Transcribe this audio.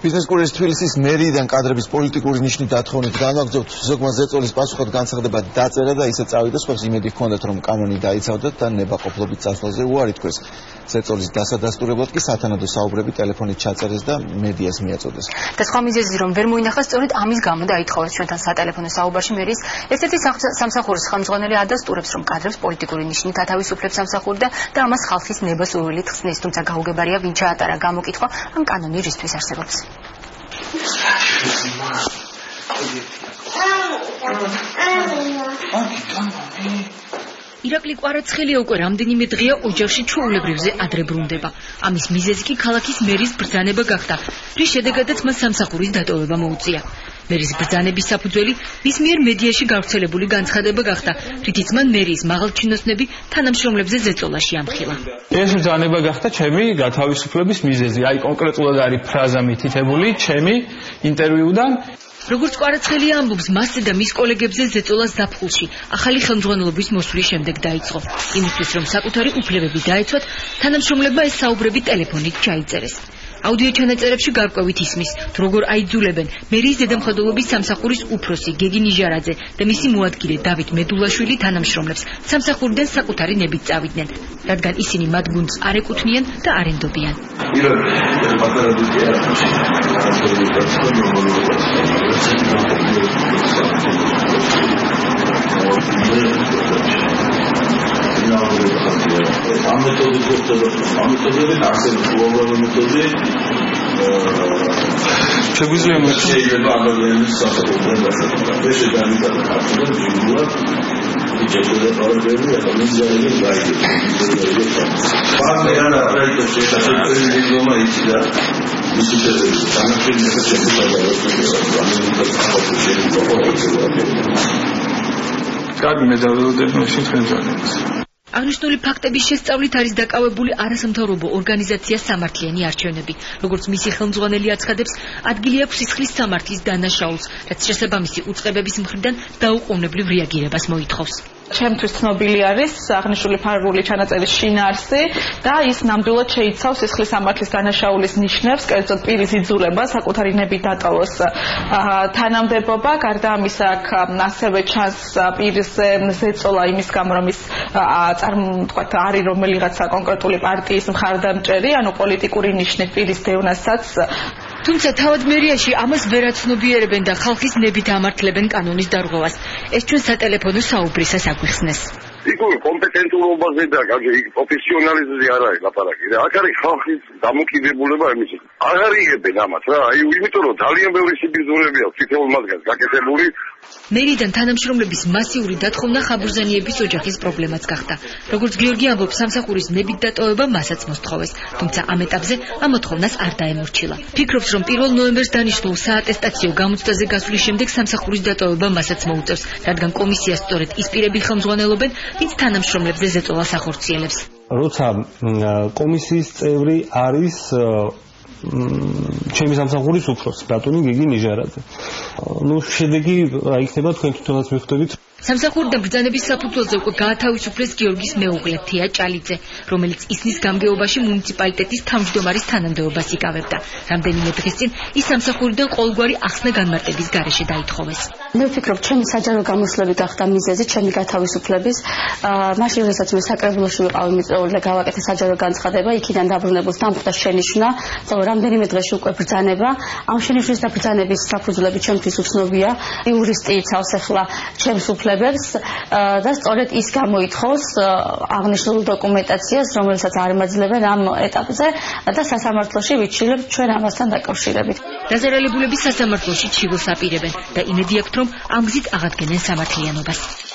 Business Courier თბილისის მერიიდან კადრების პოლიტიკური ნიშნით დათხოვნით განაგრძობთ ზოგმა ზეწოლის პასუხად განცხადება დაწერა და ისე წავიდა სხვას იმედი ჰქონდათ რომ კანონი დაიცავდათ და ნებაყოფლობით წასვლაზე უარი თქვეს. ზეწოლის დასადასტურებლად კი სათანადო საუბრები ტელეფონით ჩაწერეს და მედიას მიაწოდეს. და სხვა მიზეზი რომ ვერ მოინახა სწორედ ამის გამო დაითხოვეს ჩვენთან სატელეფონო საუბარში მერის ერთ-ერთი სამსახურის ხელმძღვანელი ადასტურებს რომ კადრებს პოლიტიკური ნიშნით ათავისუფლებს სამსახური და ამას ხალხის ნებას უვლით ხსნის, თუმცა გაუგებარია ვინ ჩაატარა გამოკითხვა ამ კანონი რისთვის არსებობს. ირაკლი კვარაცხელია უკვე რამდენიმე დღეა ოჯახში ჩვეულებრივზე ადრე ბრუნდება. ამის მიზეზი კი ქალაქის მერის ბრძანება გახდა, რის შედეგადაც მას სამსახურის დატოვება მოუწია. მერის ბრძანების საფუძველი მის მიერ მედიაში გავრცელებული განცხადება გახდა, რითიც მან მერიის მაღალჩინოსნები თანამშრომლებზე ზეწოლაში ამხილა. ეს ბრძანება გახდა ჩემი გათავისუფლების მიზეზი. აი კონკრეტულად არის ფრაზა მითითებული ჩემი ინტერვიუდან. როგორც კვარაცხელია ამბობს, მასზე და მის კოლეგებზე ზეწოლა ზაფხულში ახალი ხელმძღვანელობის მოსვლის შემდეგ დაიწყო. იმისთვის რომ საკუთარი უფლებები დაეცვათ, თანამშრომლებმა ეს საუბრები ტელეფონით ჩაიწერეს. აუდიო ჩანაწერებში გარკვევით ისმის, როგორ აიძულებენ მერიის ზედამხედველობის სამსახურის უფროსი გეგი ნიჟარაძე და მისი მოადგილე დავით მედულაშვილი თანამშრომლებს სამსახურიდან საკუთარი ნებით წავიდნენ, რადგან ისინი მათ გუნდს არ ეკუთვნიან და არ ენდობიან. შეგვიძლია კარგი მეზობელობები შეხვედრებს. აღნიშნული ფაქტების შესწავლით არის დაკავებული არასამთავრობო ორგანიზაცია სამართლიანი არჩევნები. როგორც მისი ხელმძღვანელი აცხადებს, ადგილი აქვს სისხლის სამართლის დანაშაულს, რაც შესაბამისი უწყებების მხრიდან დაუყოვნებლივ რეაგირებას მოითხოვს. ჩემთვის ცნობილი არის აღნიშნული ფარული ჩანაწერის შინაარსი და ის ნამდვილად შეიცავს სისხლის სამართლის დანაშაულის ნიშნებს, კერძოდ პირის იძულება საკუთარი ნებით დატოვოს თანამდებობა. გარდა ამისა, აქ ასევე ჩანს პირზე ზეწოლა იმის გამო, რომ ის არის რომელიღაცა კონკრეტული პარტიის მხარდამჭერი, ანუ პოლიტიკური ნიშნით პირის დევნასაც. თუმცა თავად მერიაში ამას ვერ აცნობიერებენ და ხალხის ნებით ამართლებენ კანონის დარღვევას. ეს ჩვენ სატელეფონო საუბრისას აგვიხსნეს. იქ კომპეტენტურობაზე და პროფესიონალიზმზე არ არის ლაპარაკი. აქ არის ხალხის დამოკიდებულება იმის. აღარ იღებენ ამას რა. აი იმიტომ რომ ძალიან ბევრი სიბიძურები აქვს თითოეულ მათგანს გაკეთებული. მერიდან თანამშრომლების მასიური დათხოვნა ხაბურზანიების ოჯახის პრობლემაც გახდა. როგორც გიორგი ამბობს, სამსახურის ნებით დატოვება მასაც მოსთხოვეს, თუმცა ამ ეტაპზე ამ მოთხოვნას არ დაემორჩილა. ფიქრობს, რომ 1 ნოემბერს დანიშნულ საატესტაციო გამოცდაზე გასვლის შემდეგ სამსახურის დატოვება მასაც მოუწევს, რადგან კომისიას სწორედ ის პირები ხელმძღვანელობენ, ვინც თანამშრომლებზე ზეწოლას ახორციელებს. როცა კომისიის წევრი არის ჩემი სამსახურის უფროსი ბატონი გეგი ნიჟარაძე. შედეგი იქნება თქვენ თვითონაც მიხვდებით. სამსახურიდან ბრძანების საფუძველზე უკვე გაათავისუფლეს გიორგის მეუღლე თეა ჭალიძე, რომელიც ისნის გამგეობაში მუნიციპალიტეტის თავმჯდომარის თანამდებობას იკავებდა. რამდენიმე დღის წინ ის სამსახურიდან ყოველგვარი ახსნა განმარტების გარეშე დაითხოვეს. მე ვფიქრობ, ჩემი საჯარო გამოსვლები გახდა მიზეზი ჩემი გათავისუფლების. მაშინ როდესაც მე საკრებულოში ვიყავი მიწვეული და გავაკეთე საჯარო განცხადება, იქიდან დაბრუნებულს დამხვდა შენიშვნა, რამდენიმე დღეში უკვე ბრძანება. ამ შენიშვნის და ბრძანების საფუძვლები ჩემთვის უცნობია. იურისტი იცავს ახლა ჩემს უფლებებს და სწორედ ის გამოითხოვს აღნიშნულ დოკუმენტაციას, რომელსაც არ მაძლევენ ამ ეტაპზე და სასამართლოში ვიცილებ ჩვენ ამასთან დაკავშირებით. დაზარალებულები სასამართლოში ჩივილს აპირებენ და იმედი აქვთ, რომ ამ გზით აღადგენენ სამართლიანობას.